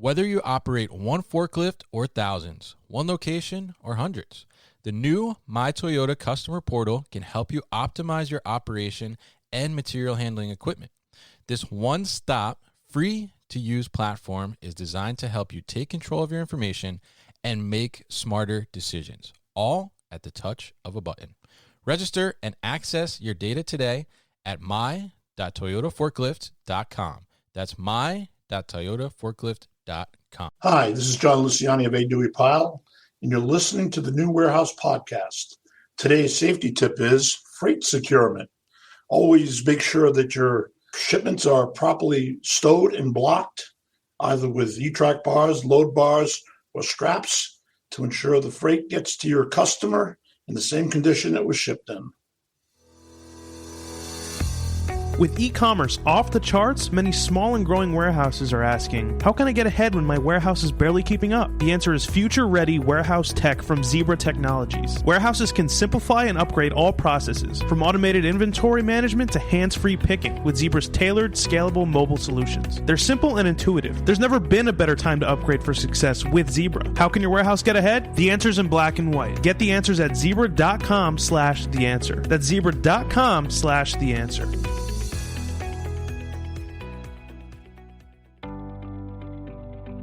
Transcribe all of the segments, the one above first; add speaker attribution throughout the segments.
Speaker 1: Whether you operate one forklift or thousands, one location or hundreds, the new My Toyota customer portal can help you optimize your operation and material handling equipment. This one-stop, free-to-use platform is designed to help you take control of your information and make smarter decisions, all at the touch of a button. Register and access your data today at my.toyotaforklift.com. That's my.toyotaforklift.com.
Speaker 2: Hi, this is John Luciani of A, Duie Pyle, and you're listening to the New Warehouse Podcast. Today's safety tip is freight securement. Always make sure that your shipments are properly stowed and blocked, either with E-track bars, load bars, or straps, to ensure the freight gets to your customer in the same condition it was shipped in.
Speaker 3: With e-commerce off the charts, many small and growing warehouses are asking, how can I get ahead when my warehouse is barely keeping up? The answer is future-ready warehouse tech from Zebra Technologies. Warehouses can simplify and upgrade all processes, from automated inventory management to hands-free picking, with Zebra's tailored, scalable mobile solutions. They're simple and intuitive. There's never been a better time to upgrade for success with Zebra. How can your warehouse get ahead? The answer's in black and white. Get the answers at zebra.com/theanswer. That's zebra.com/theanswer.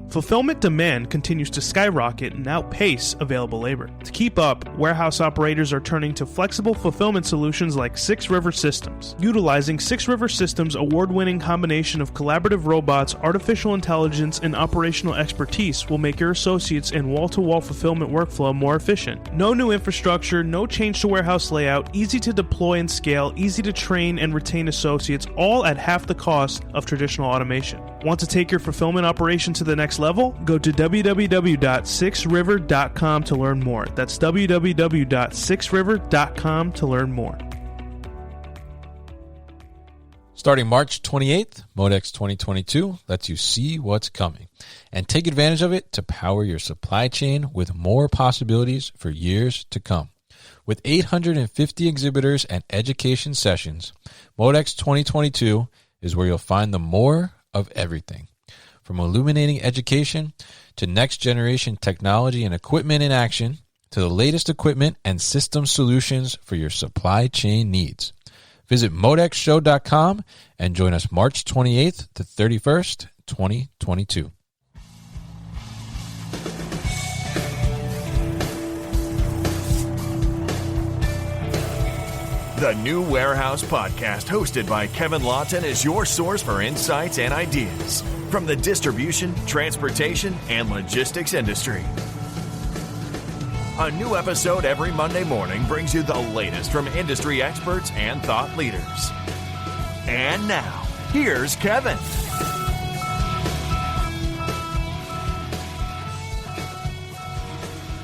Speaker 3: Fulfillment demand continues to skyrocket and outpace available labor. To keep up, warehouse operators are turning to flexible fulfillment solutions like 6 River Systems. Utilizing 6 River Systems' award-winning combination of collaborative robots, artificial intelligence, and operational expertise will make your associates and wall-to-wall fulfillment workflow more efficient. No new infrastructure, no change to warehouse layout, easy to deploy and scale, easy to train and retain associates, all at half the cost of traditional automation. Want to take your fulfillment operation to the next level? Go to www.6river.com to learn more. That's www.6river.com to learn more.
Speaker 1: Starting March 28th, Modex 2022 lets you see what's coming and take advantage of it to power your supply chain with more possibilities for years to come. With 850 exhibitors and education sessions, Modex 2022 is where you'll find the more of everything, from illuminating education to next generation technology and equipment in action to the latest equipment and system solutions for your supply chain needs. Visit modexshow.com and join us March 28th to 31st, 2022.
Speaker 4: The New Warehouse Podcast, hosted by Kevin Lawton, is your source for insights and ideas from the distribution, transportation, and logistics industry. A new episode every Monday morning brings you the latest from industry experts and thought leaders. And now, here's Kevin.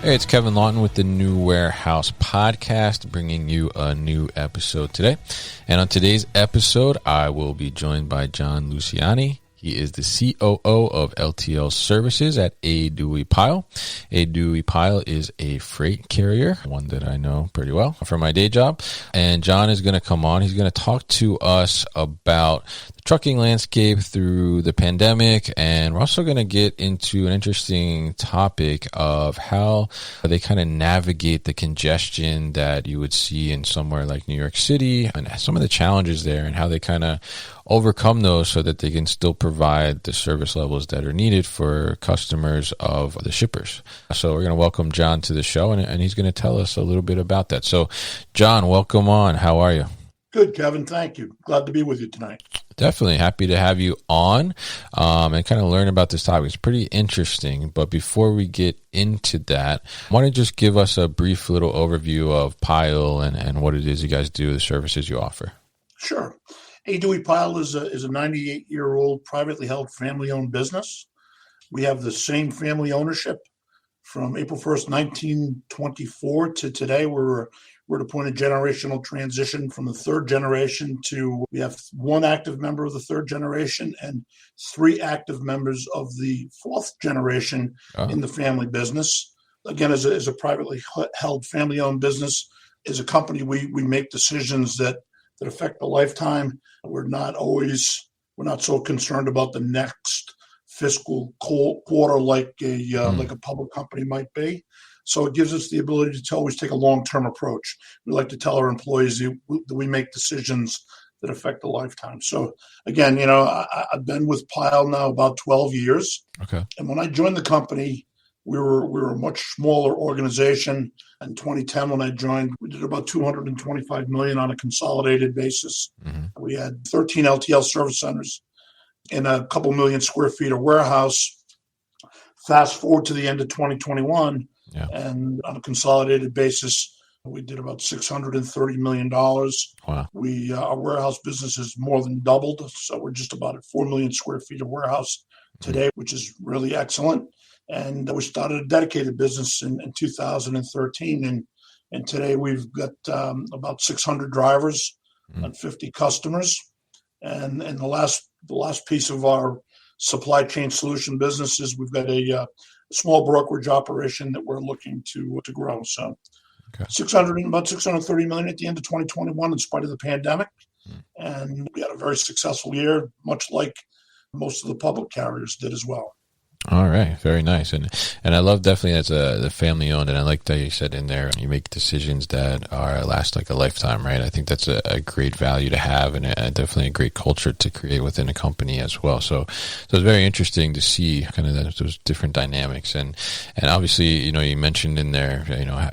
Speaker 1: Hey, it's Kevin Lawton with the New Warehouse Podcast, bringing you a new episode today. And on today's episode, I will be joined by John Luciani. He is the COO of LTL Services at A, Duie Pyle. A, Duie Pyle is a freight carrier, one that I know pretty well from my day job. And John is going to come on. He's going to talk to us about the trucking landscape through the pandemic. And we're also going to get into an interesting topic of how they kind of navigate the congestion that you would see in somewhere like New York City and some of the challenges there and how they kind of overcome those so that they can still provide the service levels that are needed for customers of the shippers. So we're going to welcome John to the show, and he's going to tell us a little bit about that. So, John, welcome on. How are you?
Speaker 2: Good, Kevin. Thank you. Glad to be with you tonight.
Speaker 1: Definitely happy to have you on and kind of learn about this topic. It's pretty interesting. But before we get into that, why don't you just give us a brief little overview of Pyle and what it is you guys do, the services you offer?
Speaker 2: Sure. A, Duie Pyle is a 98-year-old privately held family-owned business. We have the same family ownership from April 1st, 1924 to today. We're at a point of generational transition from the third generation to, we have one active member of the third generation and 3 active members of the fourth generation in the family business. Again, as a privately held family-owned business, as a company, we make decisions that affect the lifetime. We're not so concerned about the next fiscal quarter like a public company might be. So it gives us the ability to always take a long-term approach. We like to tell our employees that we make decisions that affect a lifetime. So again, I've been with Pyle now about 12 years.
Speaker 1: Okay.
Speaker 2: And when I joined the company, we were a much smaller organization. In 2010, when I joined, we did about $225 million on a consolidated basis. Mm-hmm. We had 13 LTL service centers and a couple million square feet of warehouse. Fast forward to the end of 2021, and on a consolidated basis, we did about $630 million.
Speaker 1: Wow.
Speaker 2: Our warehouse business has more than doubled, so we're just about at 4 million square feet of warehouse today, which is really excellent. And we started a dedicated business in 2013, and today we've got about 600 drivers and 50 customers. And the last piece of our supply chain solution business is we've got a small brokerage operation that we're looking to grow. So about $630 million at the end of 2021 in spite of the pandemic. And we had a very successful year, much like most of the public carriers did as well.
Speaker 1: All right. Very nice. And I love definitely as the family owned, and I like that you said in there, you make decisions that last like a lifetime, right? I think that's a great value to have, and definitely a great culture to create within a company as well. So it's very interesting to see kind of those different dynamics. And obviously, you mentioned in there,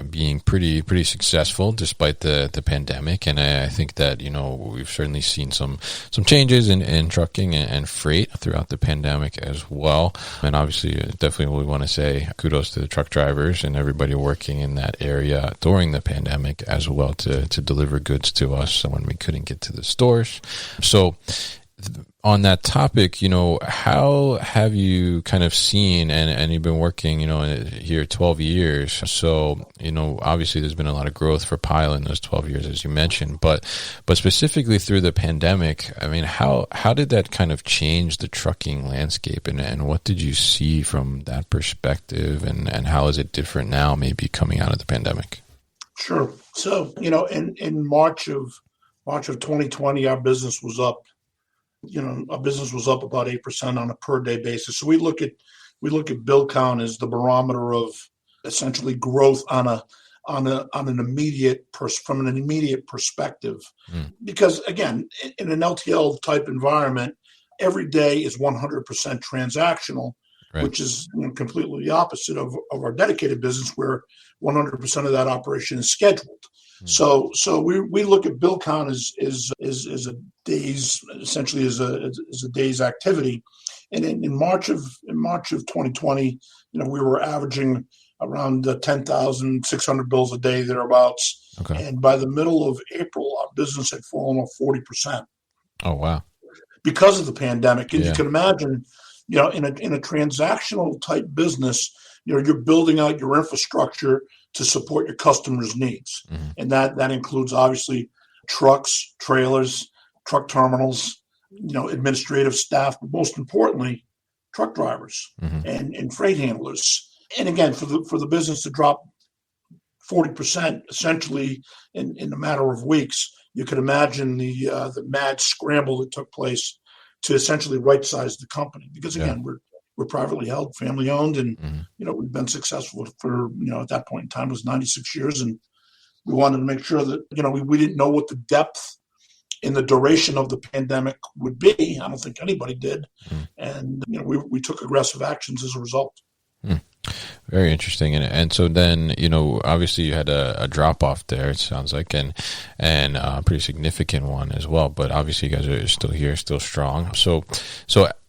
Speaker 1: being pretty successful despite the pandemic. And I think that, we've certainly seen some changes in trucking and freight throughout the pandemic as well. And obviously, definitely we want to say kudos to the truck drivers and everybody working in that area during the pandemic as well to deliver goods to us when we couldn't get to the stores. So on that topic, how have you kind of seen, and you've been working, here 12 years. So, obviously there's been a lot of growth for Pyle in those 12 years, as you mentioned, but specifically through the pandemic, I mean, how did that kind of change the trucking landscape, and what did you see from that perspective, and how is it different now, maybe coming out of the pandemic?
Speaker 2: Sure. So, in March of 2020, our business was up. Our business was up about 8% on a per day basis. So we look at bill count as the barometer of essentially growth from an immediate perspective. Because again, in an LTL type environment, every day is 100% transactional, right, which is completely the opposite of our dedicated business, where 100% of that operation is scheduled. So we look at bill count as a day's, essentially as a day's activity. And in March of 2020, we were averaging around 10,600 bills a day, thereabouts. Okay. And by the middle of April, our business had fallen off 40%.
Speaker 1: Oh, wow.
Speaker 2: Because of the pandemic. And you can imagine, in a transactional type business, you're building out your infrastructure to support your customers' needs. Mm-hmm. And that includes obviously trucks, trailers, truck terminals, administrative staff, but most importantly, truck drivers and freight handlers. And again, for the business to drop 40% essentially in a matter of weeks, you could imagine the mad scramble that took place to essentially right-size the company. Because again, we're privately held, family owned, and we've been successful for at that point in time it was 96 years, and we wanted to make sure that we didn't know what the depth and the duration of the pandemic would be. I don't think anybody did, and we took aggressive actions as a result.
Speaker 1: Very interesting. And so then, obviously you had a drop off there, it sounds like, and a pretty significant one as well. But obviously you guys are still here, still strong. So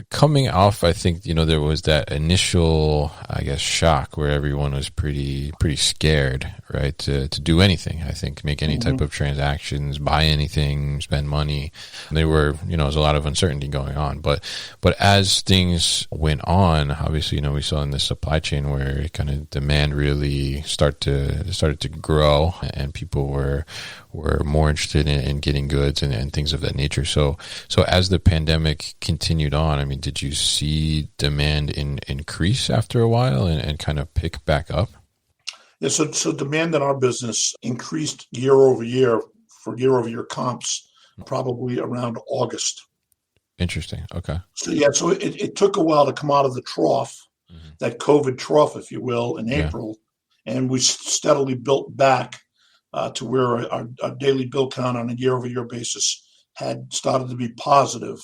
Speaker 1: coming off, I think, there was that initial, I guess, shock where everyone was pretty scared, right, to do anything. I think make any type of transactions, buy anything, spend money. They were, there was a lot of uncertainty going on. But as things went on, obviously, we saw in the supply chain where kind of demand really started to grow, and people were more interested in getting goods and things of that nature. So as the pandemic continued on, I mean, did you see demand increase after a while and kind of pick back up?
Speaker 2: Yeah, so demand in our business increased year over year for year over year comps, probably around August.
Speaker 1: Interesting. Okay.
Speaker 2: So it took a while to come out of the trough, that COVID trough, if you will, in April, and we steadily built back to where our daily bill count on a year-over-year basis had started to be positive,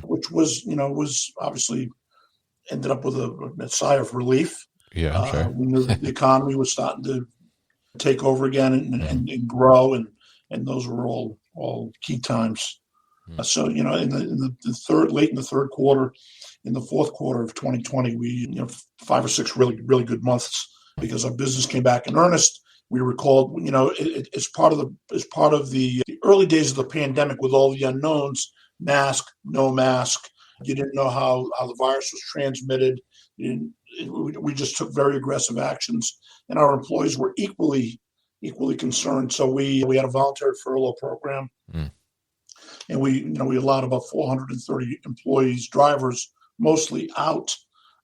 Speaker 2: which was obviously ended up with a sigh of relief.
Speaker 1: Yeah, I'm sure.
Speaker 2: We knew that the economy was starting to take over again and grow, and those were all key times. So in late in the third quarter, in the fourth quarter of 2020, we 5 or 6 really good months because our business came back in earnest. We recalled, it's part of the early days of the pandemic with all the unknowns: mask, no mask. You didn't know how the virus was transmitted. We just took very aggressive actions, and our employees were equally concerned. So we had a voluntary furlough program, and we allowed about 430 employees, drivers, mostly out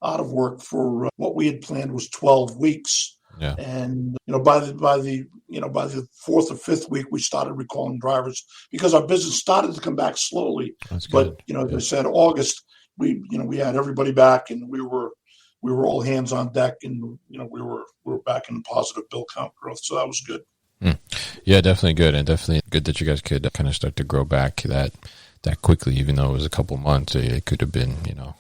Speaker 2: of work for what we had planned was 12 weeks.
Speaker 1: Yeah.
Speaker 2: And by the fourth or fifth week, we started recalling drivers because our business started to come back slowly.
Speaker 1: That's good.
Speaker 2: But as I said, August we had everybody back, and we were all hands on deck, and we were back in positive bill count growth. So that was good.
Speaker 1: Yeah, definitely good, and definitely good that you guys could kind of start to grow back that quickly, even though it was a couple months. It could have been,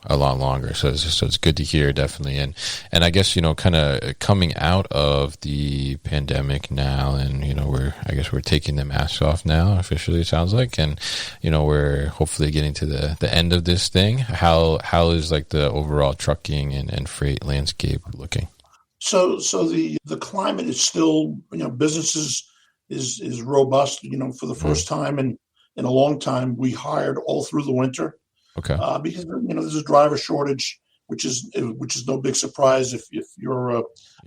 Speaker 1: a lot longer. So it's good to hear, definitely. And I guess, kind of coming out of the pandemic now, and, we're taking the masks off now, officially, it sounds like. And, we're hopefully getting to the end of this thing. How is like the overall trucking and freight landscape looking?
Speaker 2: So the climate is still, business is robust, for the first time in a long time. We hired all through the winter.
Speaker 1: Okay.
Speaker 2: Because there's a driver shortage, which is no big surprise if you're a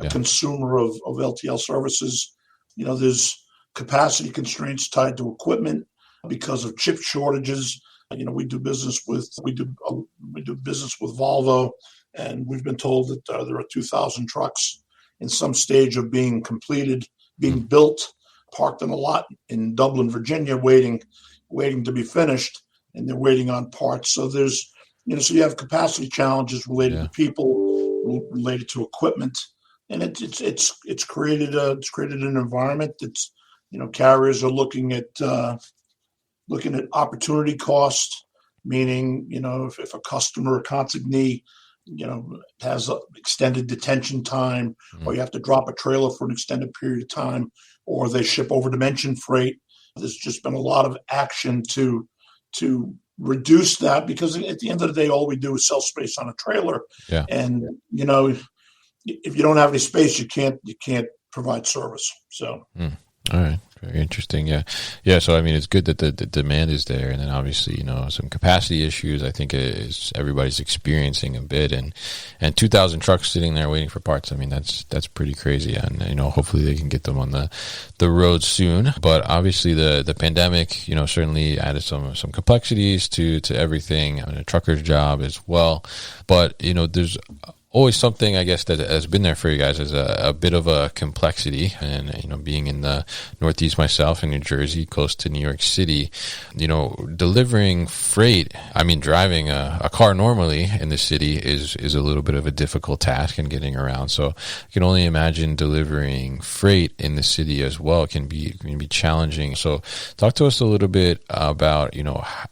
Speaker 2: consumer of LTL services. There's capacity constraints tied to equipment because of chip shortages. We do business with Volvo, and we've been told that there are 2,000 trucks in some stage of being completed, being built, parked in a lot in Dublin, Virginia, waiting to be finished, and they're waiting on parts. So there's, so you have capacity challenges related to people, related to equipment, and it's created an environment that's, carriers are looking at opportunity cost, meaning, if a customer, a consignee, has extended detention time, or you have to drop a trailer for an extended period of time, or they ship over dimension freight. There's just been a lot of action to reduce that, because at the end of the day, all we do is sell space on a trailer.
Speaker 1: Yeah.
Speaker 2: And if you don't have any space, you can't provide service. So.
Speaker 1: All right. Very interesting. Yeah. So, it's good that the demand is there. And then obviously, some capacity issues, I think everybody's experiencing a bit, and 2,000 trucks sitting there waiting for parts. That's pretty crazy. And, hopefully they can get them on the road soon. But obviously the pandemic, certainly added some complexities to everything, a trucker's job as well. But, there's always something, I guess, that has been there for you guys as a bit of a complexity. And, being in the Northeast myself in New Jersey, close to New York City, delivering freight, driving a car normally in the city is a little bit of a difficult task and getting around. So I can only imagine delivering freight in the city as well can be challenging. So talk to us a little bit about,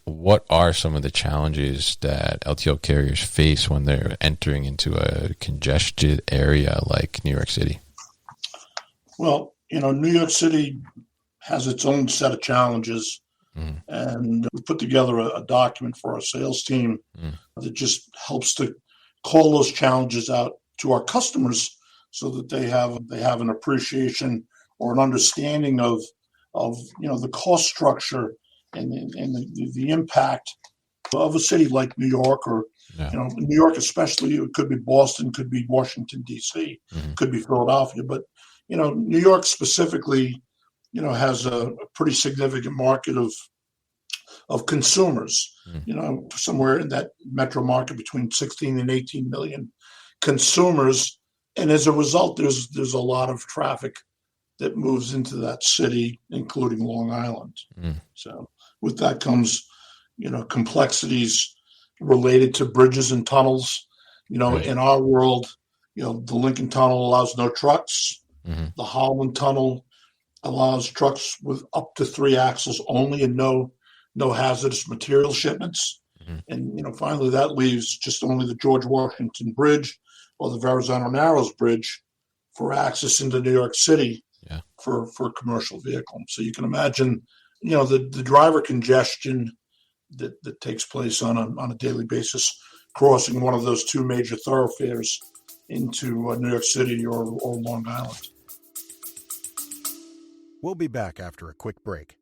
Speaker 1: what are some of the challenges that LTL carriers face when they're entering into a congested area like New York City?
Speaker 2: Well, New York City has its own set of challenges, and we put together a document for our sales team that just helps to call those challenges out to our customers, so that they have an appreciation or an understanding of the cost structure and the impact of a city like New York, or New York especially. It could be Boston, could be Washington, D.C., could be Philadelphia, but New York specifically, has a pretty significant market of consumers. Somewhere in that metro market between 16 and 18 million consumers, and as a result, there's a lot of traffic that moves into that city, including Long Island. So with that comes, complexities related to bridges and tunnels.
Speaker 1: Right.
Speaker 2: In our world, the Lincoln Tunnel allows no trucks.
Speaker 1: Mm-hmm.
Speaker 2: The Holland Tunnel allows trucks with up to 3 axles only and no hazardous material shipments.
Speaker 1: Mm-hmm.
Speaker 2: And finally, that leaves just only the George Washington Bridge or the Verrazano Narrows Bridge for access into New York City for commercial vehicles. So you can imagine, the driver congestion that takes place on a daily basis crossing one of those 2 major thoroughfares into New York City or Long Island.
Speaker 5: We'll be back after a quick break.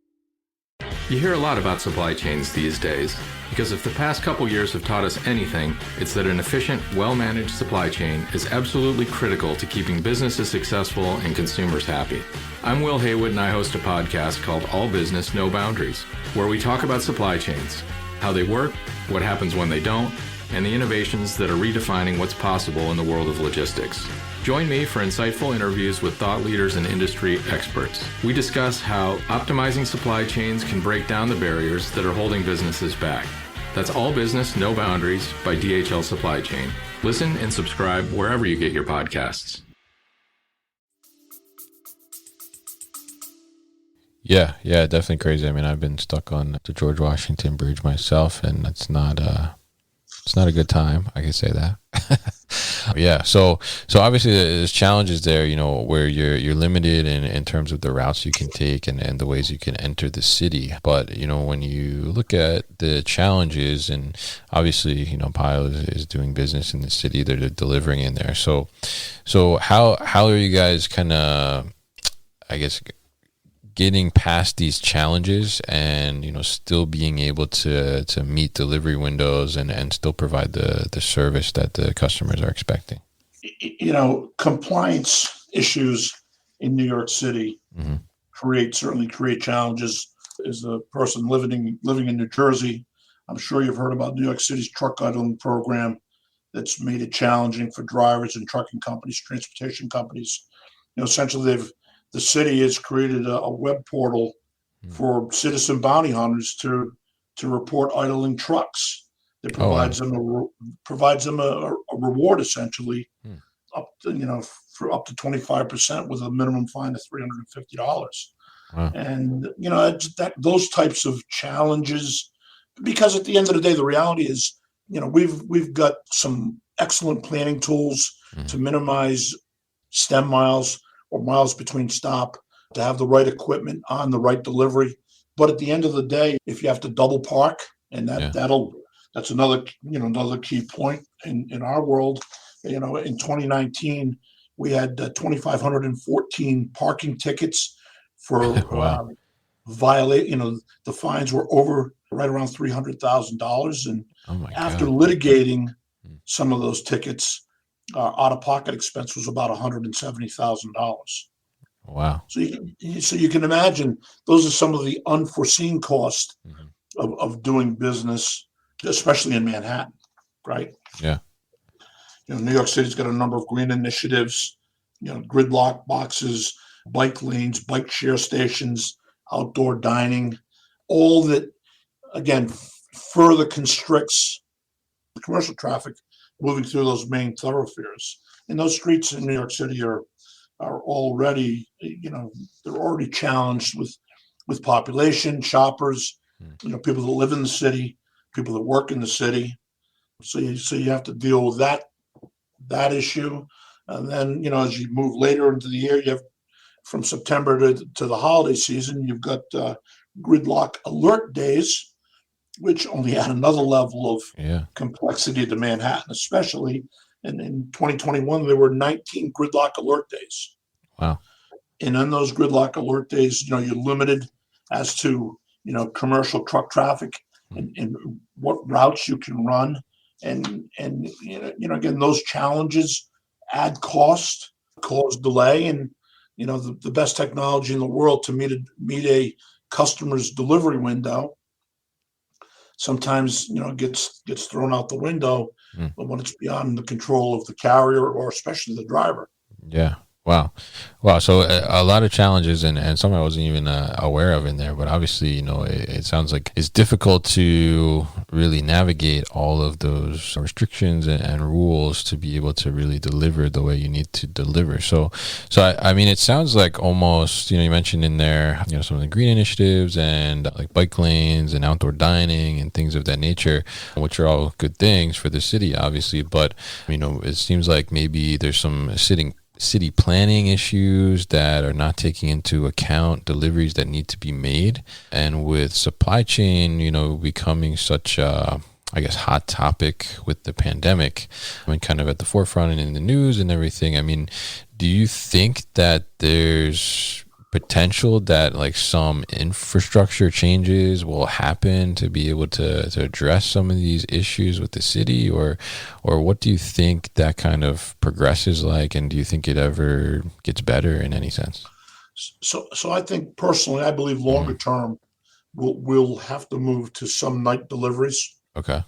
Speaker 6: You hear a lot about supply chains these days, because if the past couple years have taught us anything, it's that an efficient, well-managed supply chain is absolutely critical to keeping businesses successful and consumers happy. I'm Will Haywood, and I host a podcast called All Business, No Boundaries, where we talk about supply chains, how they work, what happens when they don't, and the innovations that are redefining what's possible in the world of logistics. Join me for insightful interviews with thought leaders and industry experts. We discuss how optimizing supply chains can break down the barriers that are holding businesses back. That's All Business, No Boundaries by DHL Supply Chain. Listen and subscribe wherever you get your podcasts.
Speaker 1: Yeah, definitely crazy. I mean, I've been stuck on the George Washington Bridge myself, and it's not a good time. I can say that. Yeah. So obviously there's challenges there, where you're limited in terms of the routes you can take and the ways you can enter the city. But, when you look at the challenges, and obviously, Pyle is doing business in the city, they're delivering in there. So how are you guys kind of, I guess, getting past these challenges and still being able to meet delivery windows and still provide the service that the customers are expecting?
Speaker 2: Compliance issues in New York City certainly create challenges. As a person living in New Jersey, I'm sure you've heard about New York City's truck idling program that's made it challenging for drivers and trucking companies, transportation companies. Essentially the city has created a web portal for citizen bounty hunters to report idling trucks. It provides them a reward, essentially, up to for up to 25% with a minimum fine of $350.
Speaker 1: Wow.
Speaker 2: And those types of challenges, because at the end of the day, the reality is, we've got some excellent planning tools to minimize stem miles or miles between stop, to have the right equipment on the right delivery. But at the end of the day, if you have to double park, and that's another key point in our world. In 2019, we had 2,514 parking tickets for
Speaker 1: Wow.
Speaker 2: violate. The fines were over right around $300,000, and after
Speaker 1: God.
Speaker 2: litigating some of those tickets, out-of-pocket expense was about $170,000.
Speaker 1: Wow.
Speaker 2: So you can imagine those are some of the unforeseen costs of doing business, especially in Manhattan, right?
Speaker 1: Yeah.
Speaker 2: New York City's got a number of green initiatives, gridlock boxes, bike lanes, bike share stations, outdoor dining, all that, again, further constricts the commercial traffic moving through those main thoroughfares. And those streets in New York City are already, they're already challenged with population, shoppers, people that live in the city, people that work in the city. So you have to deal with that issue. And then, as you move later into the year, you have from September to the holiday season, you've got gridlock alert days, which only add another level of complexity to Manhattan, especially. And in 2021, there were 19 gridlock alert days.
Speaker 1: Wow.
Speaker 2: And on those gridlock alert days, you're limited as to, commercial truck traffic and what routes you can run. And again, those challenges add cost, cause delay, and, the best technology in the world to meet a customer's delivery window sometimes gets thrown out the window when it's beyond the control of the carrier or especially the driver.
Speaker 1: Yeah. Wow. Wow. So a lot of challenges and some I wasn't even aware of in there, but obviously, it sounds like it's difficult to really navigate all of those restrictions and rules to be able to really deliver the way you need to deliver. So I mean, it sounds like almost, you mentioned in there, some of the green initiatives and like bike lanes and outdoor dining and things of that nature, which are all good things for the city, obviously. But, it seems like maybe there's some city planning issues that are not taking into account deliveries that need to be made. And with supply chain, becoming such a, I guess, hot topic with the pandemic, kind of at the forefront and in the news and everything. I mean, do you think that there's potential that like some infrastructure changes will happen to be able to address some of these issues with the city, or what do you think that kind of progresses like, and do you think it ever gets better in any sense?
Speaker 2: So I think personally, I believe longer term, we'll have to move to some night deliveries.
Speaker 1: Okay.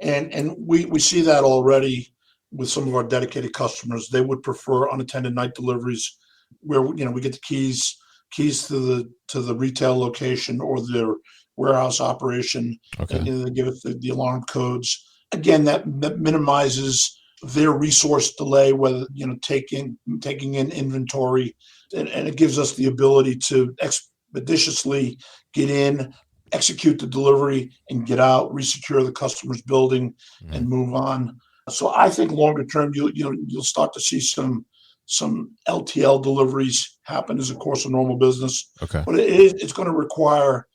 Speaker 2: And we see that already with some of our dedicated customers. They would prefer unattended night deliveries where we get the keys to the retail location or their warehouse operation.
Speaker 1: Okay.
Speaker 2: And, they give us the alarm codes. Again, that minimizes their resource delay, whether taking in inventory, and it gives us the ability to expeditiously get in, execute the delivery, and get out, resecure the customer's building, and move on. So I think longer term, you'll start to see some LTL deliveries happen as a course of normal business.
Speaker 1: Okay.
Speaker 2: But it's going to require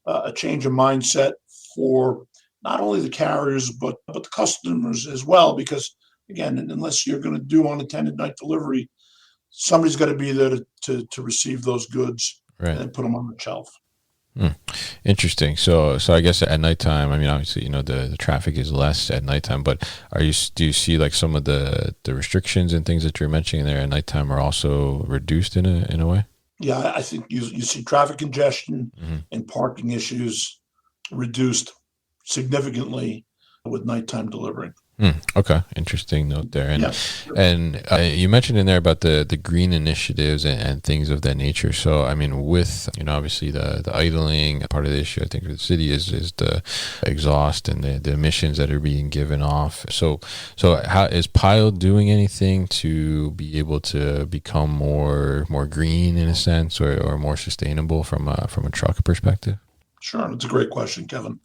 Speaker 2: a change of mindset for not only the carriers but the customers as well, because again, unless you're going to do unattended night delivery, somebody's got to be there to receive those goods,
Speaker 1: right,
Speaker 2: and put them on the shelf.
Speaker 1: Interesting. So I guess at nighttime, I mean, obviously, the traffic is less at nighttime, but do you see like some of the restrictions and things that you're mentioning there at nighttime are also reduced in a way?
Speaker 2: Yeah, I think you see traffic congestion and parking issues reduced significantly with nighttime delivering.
Speaker 1: Okay, interesting note there. And
Speaker 2: Yeah.
Speaker 1: and you mentioned in there about the green initiatives and things of that nature. So I mean, with obviously the idling, part of the issue I think for the city is the exhaust and the emissions that are being given off. So how is Pyle doing anything to be able to become more green in a sense, or more sustainable from a truck perspective?
Speaker 2: Sure, that's a great question, Kevin.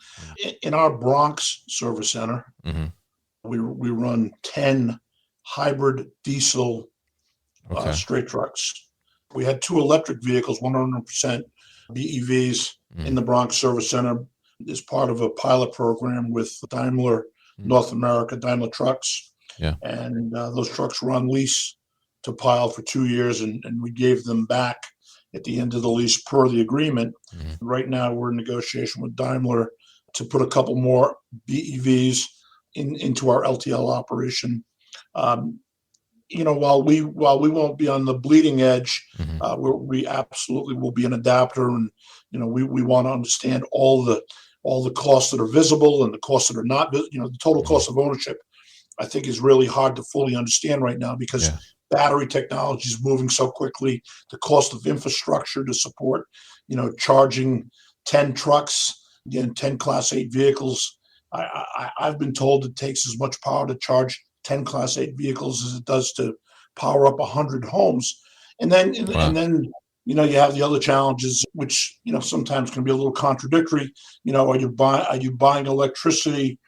Speaker 2: In our Bronx service center, we run 10 hybrid diesel
Speaker 1: Okay.
Speaker 2: straight trucks. We had 2 electric vehicles, 100% BEVs in the Bronx service center as part of a pilot program with Daimler North America, Daimler Trucks.
Speaker 1: Yeah.
Speaker 2: And those trucks were on lease to Pyle for 2 years, and we gave them back at the end of the lease per the agreement. Right now, we're in negotiation with Daimler to put a couple more BEVs into our LTL operation. While we won't be on the bleeding edge, we absolutely will be an adapter, and we want to understand all the costs that are visible and the costs that are not. The total cost of ownership, I think, is really hard to fully understand right now because battery technology is moving so quickly. The cost of infrastructure to support, charging 10 trucks, 10 Class 8 vehicles. I've been told it takes as much power to charge 10 Class 8 vehicles as it does to power up 100 homes. And then you have the other challenges, which sometimes can be a little contradictory. Are you buying electricity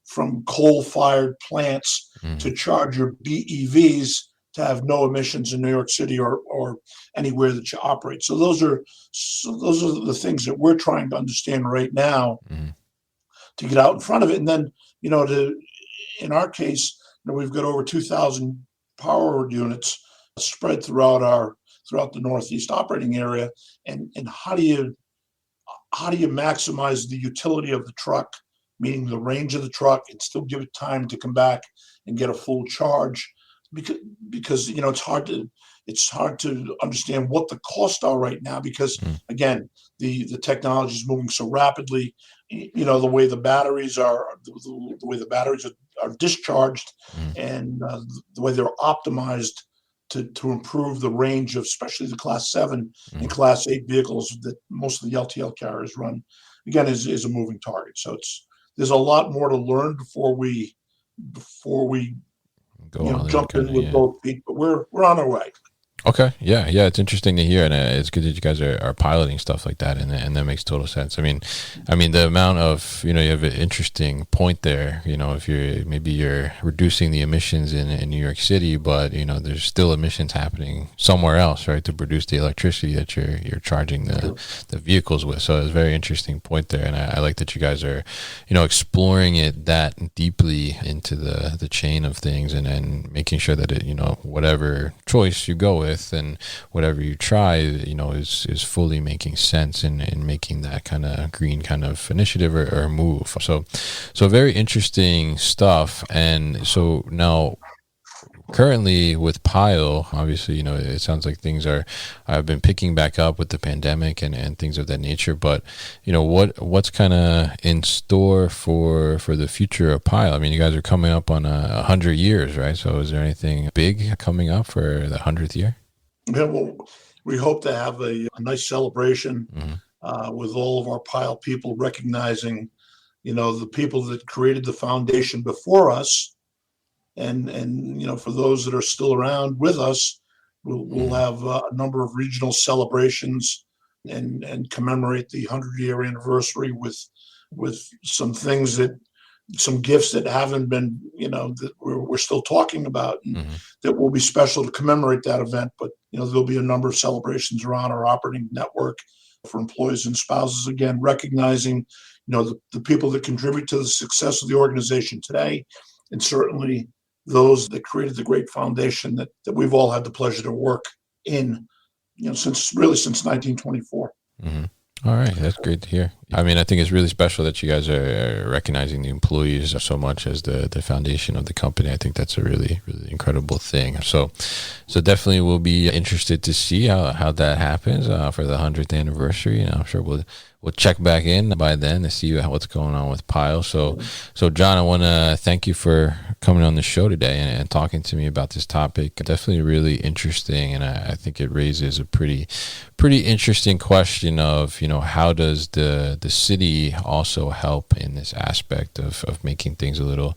Speaker 2: from coal-fired plants to charge your BEVs to have no emissions in New York City or anywhere that you operate? So those are the things that we're trying to understand right now to get out in front of it. And then, in our case, we've got over 2,000 power units spread throughout the Northeast operating area. And how do you maximize the utility of the truck, meaning the range of the truck, and still give it time to come back and get a full charge? Because it's hard to understand what the costs are right now, because again, the technology is moving so rapidly. The way the batteries are discharged, and the way they're optimized to improve the range of especially the Class 7 and Class 8 vehicles that most of the LTL carriers run, again, is a moving target. So there's a lot more to learn before we jump in with both feet, but we're on our way.
Speaker 1: Okay. Yeah. It's interesting to hear, and it's good that you guys are piloting stuff like that, and that makes total sense. I mean, the amount of, you have an interesting point there. If you're reducing the emissions in New York City, but there's still emissions happening somewhere else, right, to produce the electricity that you're charging the vehicles with. So it's a very interesting point there, and I like that you guys are, exploring it that deeply into the chain of things, and then making sure that it, whatever choice you go with and whatever you try, is fully making sense and making that kind of green kind of initiative or move. So very interesting stuff. And so now, currently with Pyle, obviously, it sounds like things have been picking back up with the pandemic and things of that nature. But, what's kind of in store for the future of Pyle? I mean, you guys are coming up on 100 years, right? So is there anything big coming up for the 100th year?
Speaker 2: Yeah, well, we hope to have a nice celebration with all of our Pyle people, recognizing, the people that created the foundation before us. And for those that are still around with us, we'll have a number of regional celebrations and commemorate the 100-year anniversary with some things some gifts that haven't been, that we're still talking about, and that will be special to commemorate that event. But, there'll be a number of celebrations around our operating network for employees and spouses, again, recognizing, the people that contribute to the success of the organization today, and certainly those that created the great foundation that we've all had the pleasure to work in, since 1924.
Speaker 1: All right. That's great to hear. I mean, I think it's really special that you guys are recognizing the employees so much as the foundation of the company. I think that's a really, really incredible thing. So definitely we'll be interested to see how that happens for the 100th anniversary. I'm sure we'll check back in by then to see what's going on with Pyle. So John, I want to thank you for coming on the show today and talking to me about this topic. Definitely really interesting, and I think it raises a pretty interesting question of, how does the city also help in this aspect of making things a little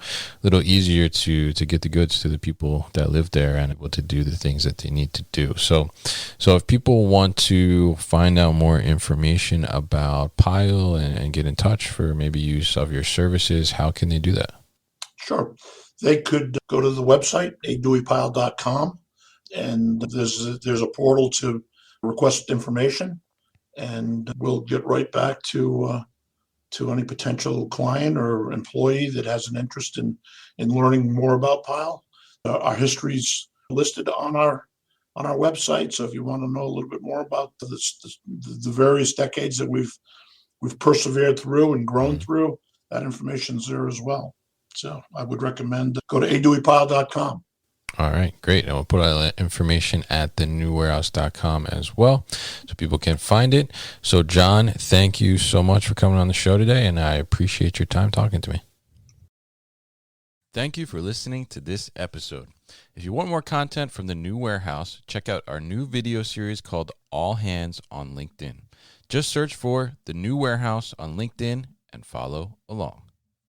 Speaker 1: easier to get the goods to the people that live there and able to do the things that they need to do. So if people want to find out more information about Pyle and get in touch for maybe use of your services, how can they do that?
Speaker 2: Sure. They could go to the website, aduiepyle.com, and there's a portal to request information, and we'll get right back to any potential client or employee that has an interest in learning more about Pyle. Our history's listed on our website, so if you want to know a little bit more about the various decades that we've persevered through and grown through, that information's there as well. So I would recommend go to aduiepyle.com.
Speaker 1: All right, great. And we'll put all that information at thenewwarehouse.com as well, so people can find it. So John, thank you so much for coming on the show today, and I appreciate your time talking to me. Thank you for listening to this episode. If you want more content from the New Warehouse, check out our new video series called All Hands on LinkedIn. Just search for the New Warehouse on LinkedIn and follow along.